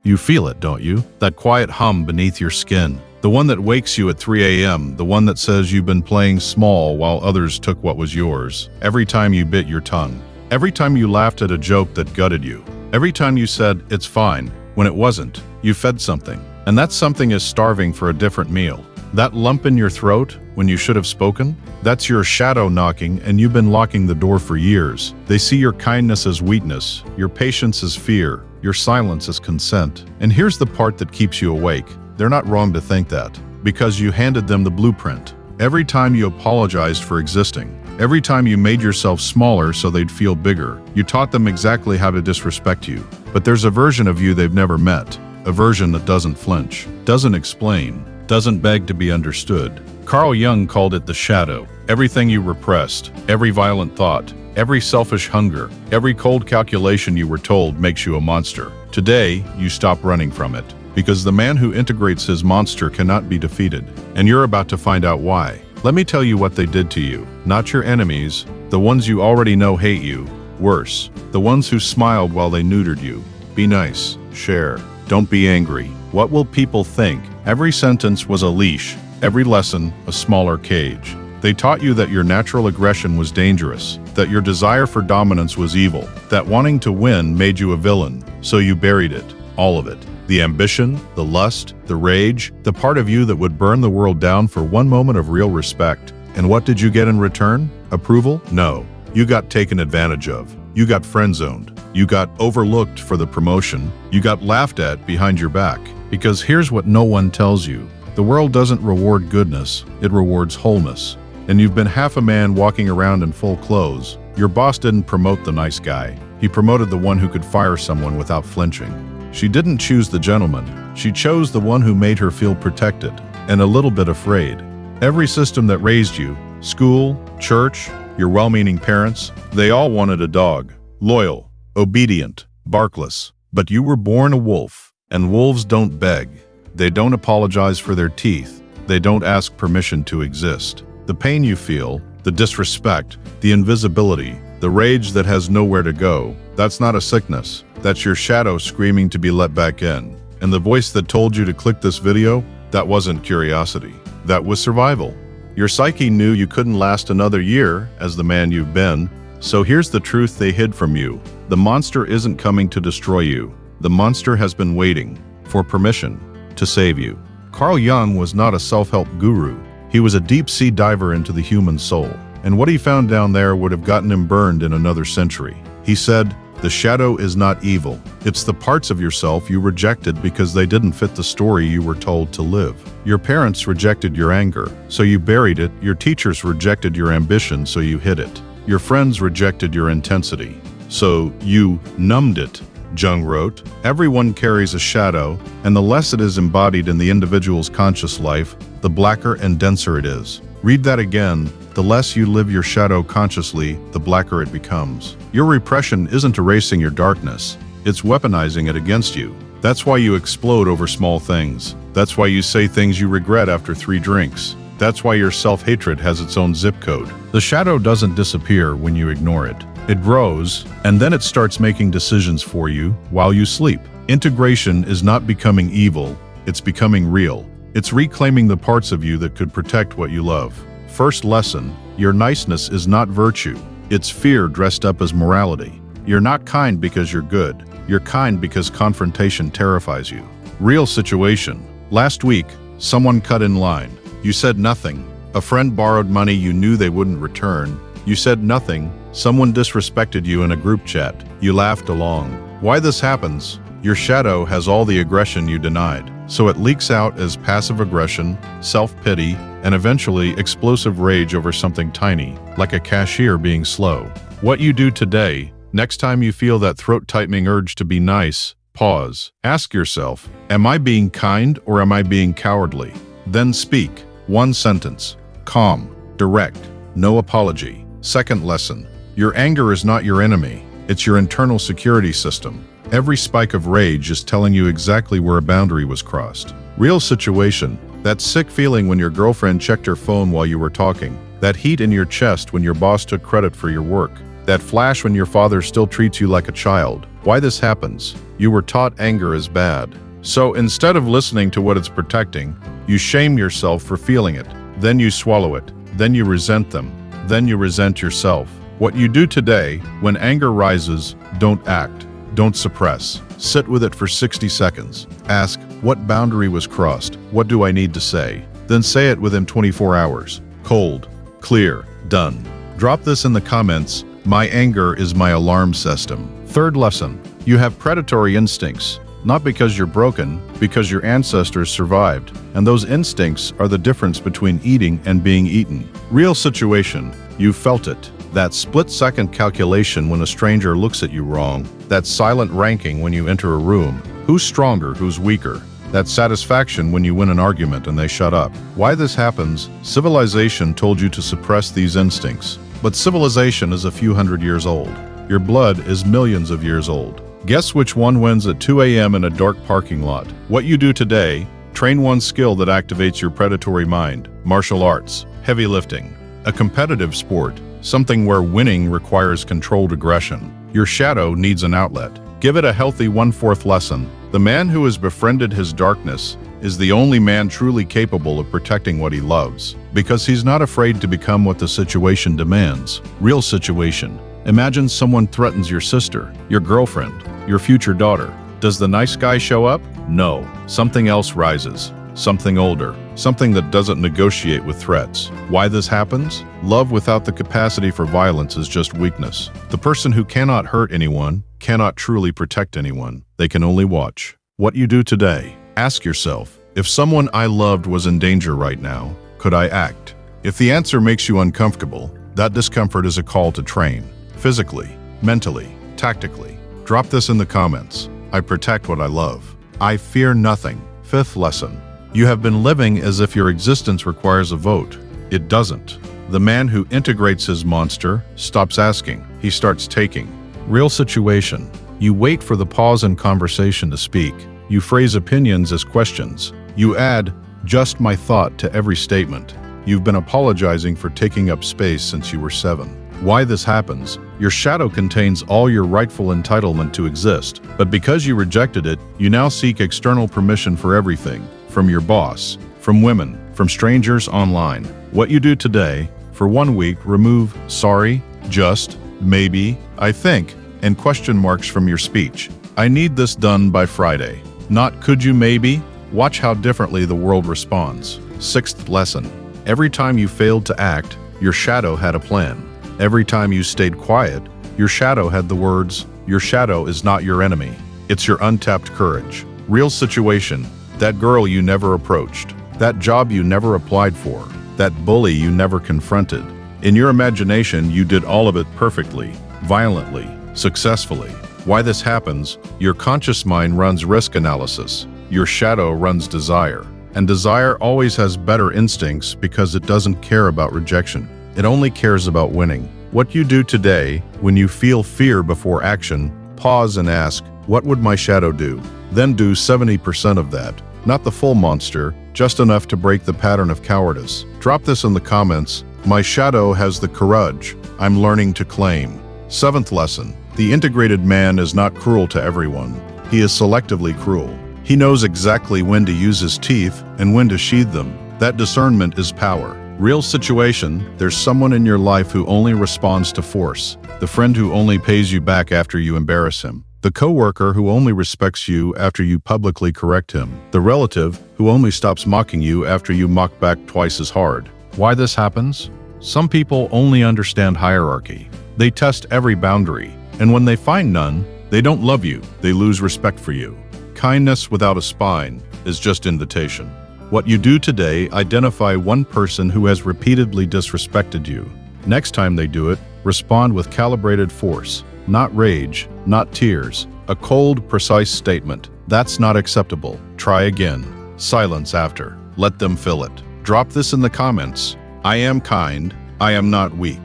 You feel it, don't you? That quiet hum beneath your skin. The one that wakes you at 3 a.m., the one that says you've been playing small while others took what was yours. Every time you bit your tongue. Every time you laughed at a joke that gutted you. Every time you said, "It's fine," when it wasn't. You fed something. And that something is starving for a different meal. That lump in your throat when you should have spoken? That's your shadow knocking, and you've been locking the door for years. They see your kindness as weakness, your patience as fear, your silence as consent. And here's the part that keeps you awake. They're not wrong to think that, because you handed them the blueprint. Every time you apologized for existing, every time you made yourself smaller so they'd feel bigger, you taught them exactly how to disrespect you. But there's a version of you they've never met, a version that doesn't flinch, doesn't explain, doesn't beg to be understood. Carl Jung called it the shadow. Everything you repressed, every violent thought, every selfish hunger, every cold calculation you were told makes you a monster. Today, you stop running from it, because the man who integrates his monster cannot be defeated, and you're about to find out why. Let me tell you what they did to you. Not your enemies, the ones you already know hate you. Worse, the ones who smiled while they neutered you. Be nice, share, don't be angry. What will people think? Every sentence was a leash, every lesson a smaller cage. They taught you that your natural aggression was dangerous, that your desire for dominance was evil, that wanting to win made you a villain, so you buried it, all of it. The ambition, the lust, the rage, the part of you that would burn the world down for one moment of real respect. And what did you get in return? Approval? No. You got taken advantage of. You got friend-zoned. You got overlooked for the promotion. You got laughed at behind your back. Because here's what no one tells you. The world doesn't reward goodness, it rewards wholeness. And you've been half a man walking around in full clothes. Your boss didn't promote the nice guy. He promoted the one who could fire someone without flinching. She didn't choose the gentleman. She chose the one who made her feel protected and a little bit afraid. Every system that raised you, school, church, your well-meaning parents, they all wanted a dog. Loyal, obedient, barkless. But you were born a wolf, and wolves don't beg. They don't apologize for their teeth. They don't ask permission to exist. The pain you feel, the disrespect, the invisibility, the rage that has nowhere to go, that's not a sickness. That's your shadow screaming to be let back in. And the voice that told you to click this video, that wasn't curiosity. That was survival. Your psyche knew you couldn't last another year as the man you've been. So here's the truth they hid from you. The monster isn't coming to destroy you. The monster has been waiting for permission to save you. Carl Jung was not a self-help guru. He was a deep-sea diver into the human soul. And what he found down there would have gotten him burned in another century. He said, "The shadow is not evil. It's the parts of yourself you rejected because they didn't fit the story you were told to live. Your parents rejected your anger, so you buried it. Your teachers rejected your ambition, so you hid it. Your friends rejected your intensity, so you numbed it." Jung wrote, "Everyone carries a shadow, and the less it is embodied in the individual's conscious life, the blacker and denser it is." Read that again. The less you live your shadow consciously, the blacker it becomes. Your repression isn't erasing your darkness, it's weaponizing it against you. That's why you explode over small things. That's why you say things you regret after 3 drinks. That's why your self-hatred has its own zip code. The shadow doesn't disappear when you ignore it. It grows, and then it starts making decisions for you while you sleep. Integration is not becoming evil, it's becoming real. It's reclaiming the parts of you that could protect what you love. First lesson, your niceness is not virtue. It's fear dressed up as morality. You're not kind because you're good. You're kind because confrontation terrifies you. Real situation. Last week, someone cut in line. You said nothing. A friend borrowed money you knew they wouldn't return. You said nothing. Someone disrespected you in a group chat. You laughed along. Why this happens? Your shadow has all the aggression you denied, so it leaks out as passive aggression, self-pity, and eventually explosive rage over something tiny, like a cashier being slow. What you do today, next time you feel that throat-tightening urge to be nice, pause. Ask yourself, am I being kind or am I being cowardly? Then speak. 1 sentence. Calm, direct, no apology. Second lesson, your anger is not your enemy. It's your internal security system. Every spike of rage is telling you exactly where a boundary was crossed. Real situation, that sick feeling when your girlfriend checked her phone while you were talking, that heat in your chest when your boss took credit for your work, That flash when your father still treats you like a child. Why this happens? You were taught anger is bad. So instead of listening to what it's protecting, you shame yourself for feeling it. Then you swallow it. Then you resent them. Then you resent yourself. What you do today, when anger rises, don't act. Don't suppress. Sit with it for 60 seconds. Ask, what boundary was crossed? What do I need to say? Then say it within 24 hours. Cold, clear, done. Drop this in the comments. My anger is my alarm system. Third lesson, you have predatory instincts. Not because you're broken, because your ancestors survived. And those instincts are the difference between eating and being eaten. Real situation, you felt it. That split-second calculation when a stranger looks at you wrong. That silent ranking when you enter a room. Who's stronger, who's weaker? That satisfaction when you win an argument and they shut up. Why this happens? Civilization told you to suppress these instincts. But civilization is a few hundred years old. Your blood is millions of years old. Guess which one wins at 2 a.m. in a dark parking lot? What you do today, train one skill that activates your predatory mind. Martial arts, heavy lifting, a competitive sport, something where winning requires controlled aggression. Your shadow needs an outlet. Give it a healthy 1/4 lesson. The man who has befriended his darkness is the only man truly capable of protecting what he loves, because he's not afraid to become what the situation demands. Real situation. Imagine someone threatens your sister, your girlfriend, your future daughter. Does the nice guy show up? No. Something else rises. Something older. Something that doesn't negotiate with threats. Why this happens? Love without the capacity for violence is just weakness. The person who cannot hurt anyone cannot truly protect anyone. They can only watch. What you do today. Ask yourself, if someone I loved was in danger right now, could I act? If the answer makes you uncomfortable, that discomfort is a call to train. Physically, mentally, tactically. Drop this in the comments. I protect what I love. I fear nothing. Fifth lesson. You have been living as if your existence requires a vote. It doesn't. The man who integrates his monster stops asking. He starts taking. Real situation. You wait for the pause in conversation to speak. You phrase opinions as questions. You add, just my thought to every statement. You've been apologizing for taking up space since you were 7. Why this happens? Your shadow contains all your rightful entitlement to exist, but because you rejected it, you now seek external permission for everything. From your boss, from women, from strangers online. What you do today, for 1 week, remove sorry, just, maybe, I think, and question marks from your speech. I need this done by Friday. Not could you maybe? Watch how differently the world responds. Sixth lesson. Every time you failed to act, your shadow had a plan. Every time you stayed quiet, your shadow had the words, your shadow is not your enemy. It's your untapped courage. Real situation. That girl you never approached. That job you never applied for. That bully you never confronted. In your imagination, you did all of it perfectly, violently, successfully. Why this happens? Your conscious mind runs risk analysis. Your shadow runs desire. And desire always has better instincts because it doesn't care about rejection. It only cares about winning. What you do today, when you feel fear before action, pause and ask, what would my shadow do? Then do 70% of that. Not the full monster, just enough to break the pattern of cowardice. Drop this in the comments. My shadow has the courage I'm learning to claim. Seventh lesson. The integrated man is not cruel to everyone. He is selectively cruel. He knows exactly when to use his teeth and when to sheathe them. That discernment is power. Real situation, there's someone in your life who only responds to force. The friend who only pays you back after you embarrass him. The coworker who only respects you after you publicly correct him. The relative who only stops mocking you after you mock back twice as hard. Why this happens? Some people only understand hierarchy. They test every boundary, and when they find none, they don't love you, they lose respect for you. Kindness without a spine is just invitation. What you do today, identify one person who has repeatedly disrespected you. Next time they do it, respond with calibrated force. Not rage, not tears. A cold, precise statement. That's not acceptable. Try again. Silence after. Let them fill it. Drop this in the comments. I am kind. I am not weak.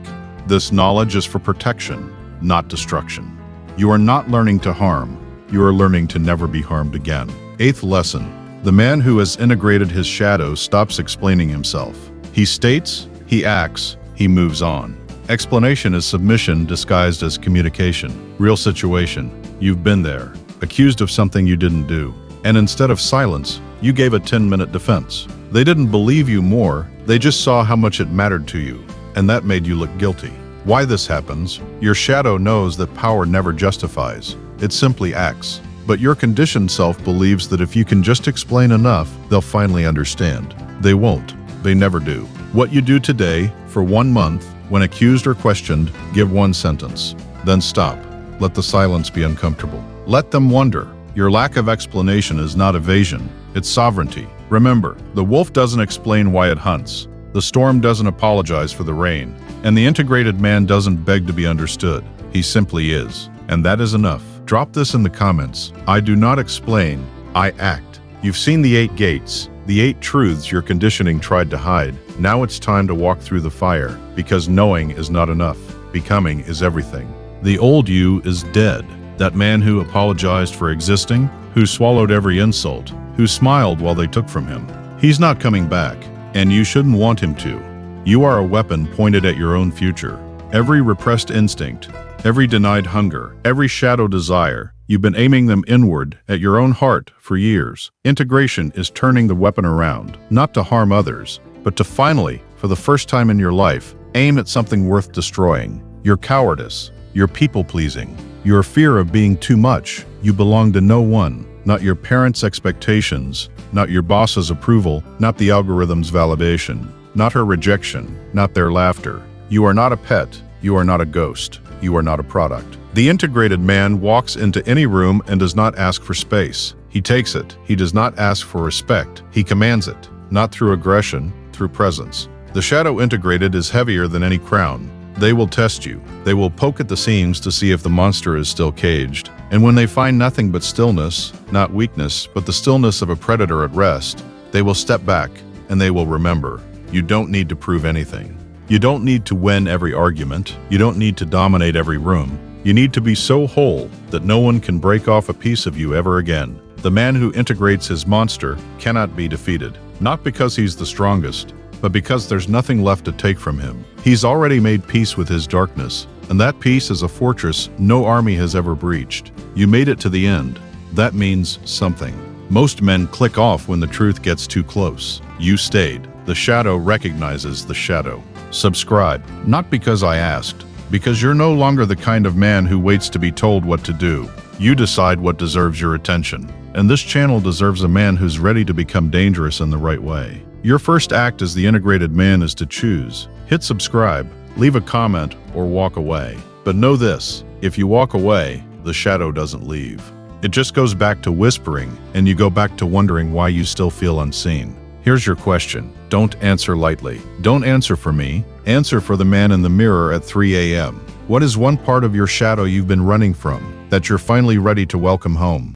This knowledge is for protection, not destruction. You are not learning to harm. You are learning to never be harmed again. Eighth lesson. The man who has integrated his shadow stops explaining himself. He states, he acts, he moves on. Explanation is submission disguised as communication. Real situation. You've been there, accused of something you didn't do. And instead of silence, you gave a 10-minute defense. They didn't believe you more, they just saw how much it mattered to you. And that made you look guilty. Why this happens? Your shadow knows that power never justifies. It simply acts. But your conditioned self believes that if you can just explain enough, they'll finally understand. They won't. They never do. What you do today, for 1 month, when accused or questioned, give one sentence. Then stop. Let the silence be uncomfortable. Let them wonder. Your lack of explanation is not evasion, it's sovereignty. Remember, the wolf doesn't explain why it hunts. The storm doesn't apologize for the rain. And the integrated man doesn't beg to be understood. He simply is. And that is enough. Drop this in the comments. I do not explain, I act. You've seen the 8 gates, the 8 truths your conditioning tried to hide. Now it's time to walk through the fire, because knowing is not enough. Becoming is everything. The old you is dead. That man who apologized for existing, who swallowed every insult, who smiled while they took from him. He's not coming back, and you shouldn't want him to. You are a weapon pointed at your own future. Every repressed instinct, every denied hunger, every shadow desire, you've been aiming them inward at your own heart for years. Integration is turning the weapon around, not to harm others, but to finally, for the first time in your life, aim at something worth destroying. Your cowardice, your people-pleasing, your fear of being too much. You belong to no one, not your parents' expectations, not your boss's approval, not the algorithm's validation, not her rejection, not their laughter. You are not a pet, you are not a ghost, you are not a product. The integrated man walks into any room and does not ask for space. He takes it. He does not ask for respect. He commands it, not through aggression, through presence. The shadow integrated is heavier than any crown. They will test you. They will poke at the seams to see if the monster is still caged. And when they find nothing but stillness, not weakness, but the stillness of a predator at rest, they will step back and they will remember. You don't need to prove anything. You don't need to win every argument. You don't need to dominate every room. You need to be so whole that no one can break off a piece of you ever again. The man who integrates his monster cannot be defeated. Not because he's the strongest, but because there's nothing left to take from him. He's already made peace with his darkness, and that peace is a fortress no army has ever breached. You made it to the end. That means something. Most men click off when the truth gets too close. You stayed. The shadow recognizes the shadow. Subscribe, not because I asked, because you're no longer the kind of man who waits to be told what to do. You decide what deserves your attention. And this channel deserves a man who's ready to become dangerous in the right way. Your first act as the integrated man is to choose. Hit subscribe, leave a comment, or walk away. But know this, if you walk away, the shadow doesn't leave. It just goes back to whispering, and you go back to wondering why you still feel unseen. Here's your question. Don't answer lightly. Don't answer for me. Answer for the man in the mirror at 3 a.m. What is one part of your shadow you've been running from, that you're finally ready to welcome home?